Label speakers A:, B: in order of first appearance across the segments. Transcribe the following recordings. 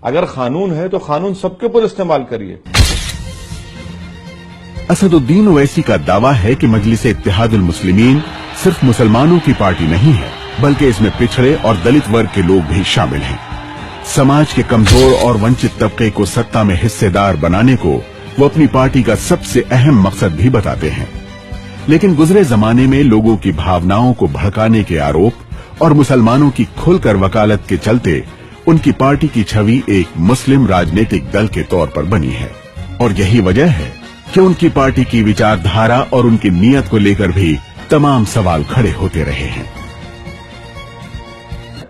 A: अगर कानून है तो कानून सबके ऊपर इस्तेमाल करिए।
B: असदुद्दीन ओवैसी का दावा है कि मजलिस इत्तेहादुल मुस्लिमीन सिर्फ मुसलमानों की पार्टी नहीं है, बल्कि इसमें पिछड़े और दलित वर्ग के लोग भी शामिल हैं। समाज के कमजोर और वंचित तबके को सत्ता में हिस्सेदार बनाने को वो अपनी पार्टी का सबसे अहम मकसद भी बताते हैं। लेकिन गुजरे जमाने में लोगों की भावनाओं को भड़काने के आरोप और मुसलमानों की खुलकर वकालत के चलते उनकी पार्टी की छवि एक मुस्लिम राजनीतिक दल के तौर पर बनी है। और यही वजह है कि उनकी पार्टी की विचारधारा और उनकी नीयत को लेकर भी तमाम सवाल खड़े होते रहे हैं।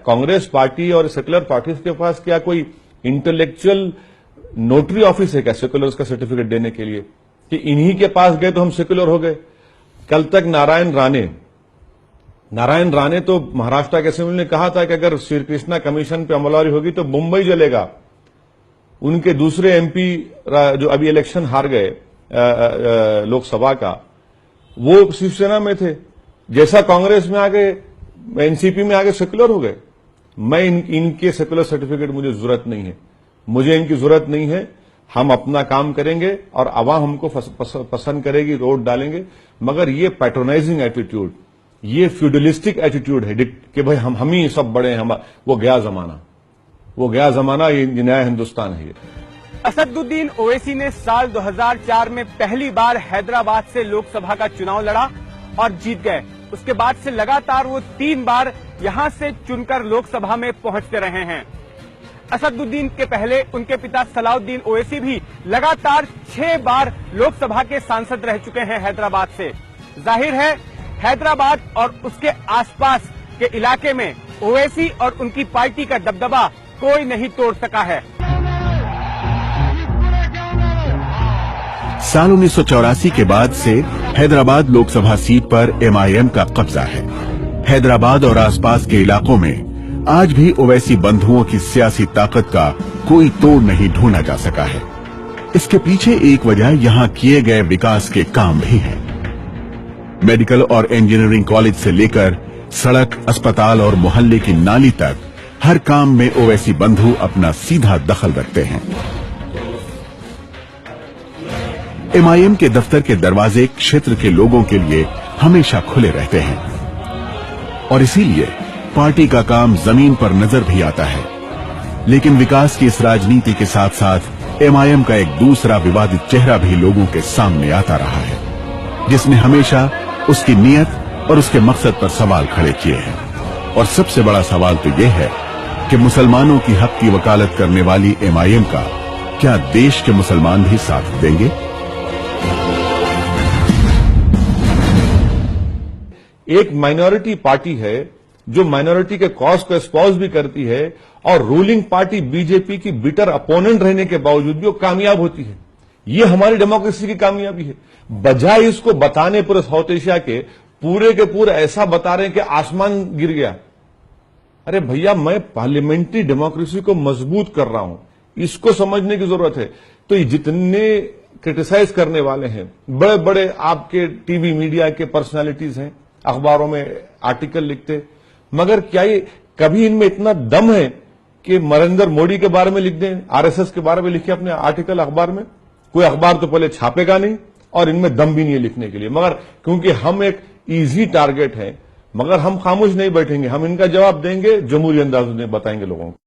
A: कांग्रेस पार्टी और सेकुलर पार्टीज के पास क्या कोई इंटेलेक्चुअल नोटरी ऑफिस है क्या सेकुलर्स का सर्टिफिकेट देने के लिए कि इन्हीं के पास गए तो हम सेकुलर हो गए? कल तक नारायण राणे तो महाराष्ट्र के असेंबली ने कहा था कि अगर श्री कृष्णा कमीशन पे अमलवारी होगी तो मुंबई जलेगा। उनके दूसरे एमपी जो अभी इलेक्शन हार गए लोकसभा का, वो शिवसेना में थे। जैसा कांग्रेस में आ गए, एनसीपी में आगे सेकुलर हो गए। मैं इनके सेकुलर सर्टिफिकेट मुझे जरूरत नहीं है, मुझे इनकी जरूरत नहीं है। हम अपना काम करेंगे और आवाम हमको पसंद करेगी, वोट डालेंगे। मगर ये पैट्रोनाइजिंग एटीट्यूड, ये फ्यूडलिस्टिक एटीट्यूड है कि भाई हम ही सब बड़े हैं, वो गया जमाना, ये नया हिंदुस्तान है। ये
C: असदुद्दीन ओवैसी ने साल 2004 में पहली बार हैदराबाद से लोकसभा का चुनाव लड़ा और जीत गए। उसके बाद से लगातार वो 3 बार यहां से चुनकर लोकसभा में पहुंचते रहे हैं। असदुद्दीन के पहले उनके पिता सलाउद्दीन ओवैसी भी लगातार 6 बार लोकसभा के सांसद रह चुके हैं हैदराबाद से। जाहिर है हैदराबाद और उसके आसपास के इलाके में ओवैसी और उनकी पार्टी का दबदबा कोई नहीं तोड़ सका है।
B: साल 1984 के बाद से हैदराबाद लोकसभा सीट पर एमआईएम का कब्जा है। हैदराबाद और आसपास के इलाकों में आज भी ओवैसी बंधुओं की सियासी ताकत का कोई तोड़ नहीं ढूंढा जा सका है। इसके पीछे एक वजह यहां किए गए विकास के काम भी है। मेडिकल और इंजीनियरिंग कॉलेज से लेकर सड़क, अस्पताल और मोहल्ले की नाली तक हर काम में ओवैसी बंधु अपना सीधा दखल रखते हैं। एमआईएम के दफ्तर के दरवाजे क्षेत्र के लोगों के लिए हमेशा खुले रहते हैं और इसीलिए पार्टी का काम जमीन पर नजर भी आता है। लेकिन विकास की इस राजनीति के साथ साथ एमआईएम का एक दूसरा विवादित चेहरा भी लोगों के सामने आता रहा है, जिसने हमेशा उसकी नीयत और उसके मकसद पर सवाल खड़े किए हैं। और सबसे बड़ा सवाल तो यह है कि मुसलमानों की हक की वकालत करने वाली एमआईएम का क्या देश के मुसलमान भी साथ देंगे?
A: एक माइनॉरिटी पार्टी है जो माइनॉरिटी के कॉज को एस्पॉज भी करती है और रूलिंग पार्टी बीजेपी की बिटर अपोनेंट रहने के बावजूद भी वो कामयाब होती है। ये हमारी डेमोक्रेसी की कामयाबी है। बजाय इसको बताने पूरे साउथ एशिया के पूरे ऐसा बता रहे हैं कि आसमान गिर गया। अरे भैया, मैं पार्लियामेंट्री डेमोक्रेसी को मजबूत कर रहा हूं, इसको समझने की जरूरत है। तो ये जितने क्रिटिसाइज करने वाले हैं, बड़े बड़े आपके टीवी मीडिया के पर्सनालिटीज हैं, अखबारों में आर्टिकल लिखते, मगर क्या ये कभी इनमें इतना दम है कि नरेंद्र मोदी के बारे में लिख दें, आरएसएस के बारे में लिखे अपने आर्टिकल अखबार में? कोई अखबार तो पहले छापेगा नहीं और इनमें दम भी नहीं है लिखने के लिए। मगर क्योंकि हम एक इजी टारगेट हैं, मगर हम खामोश नहीं बैठेंगे, हम इनका जवाब देंगे, जमहूरी अंदाज में बताएंगे लोगों को।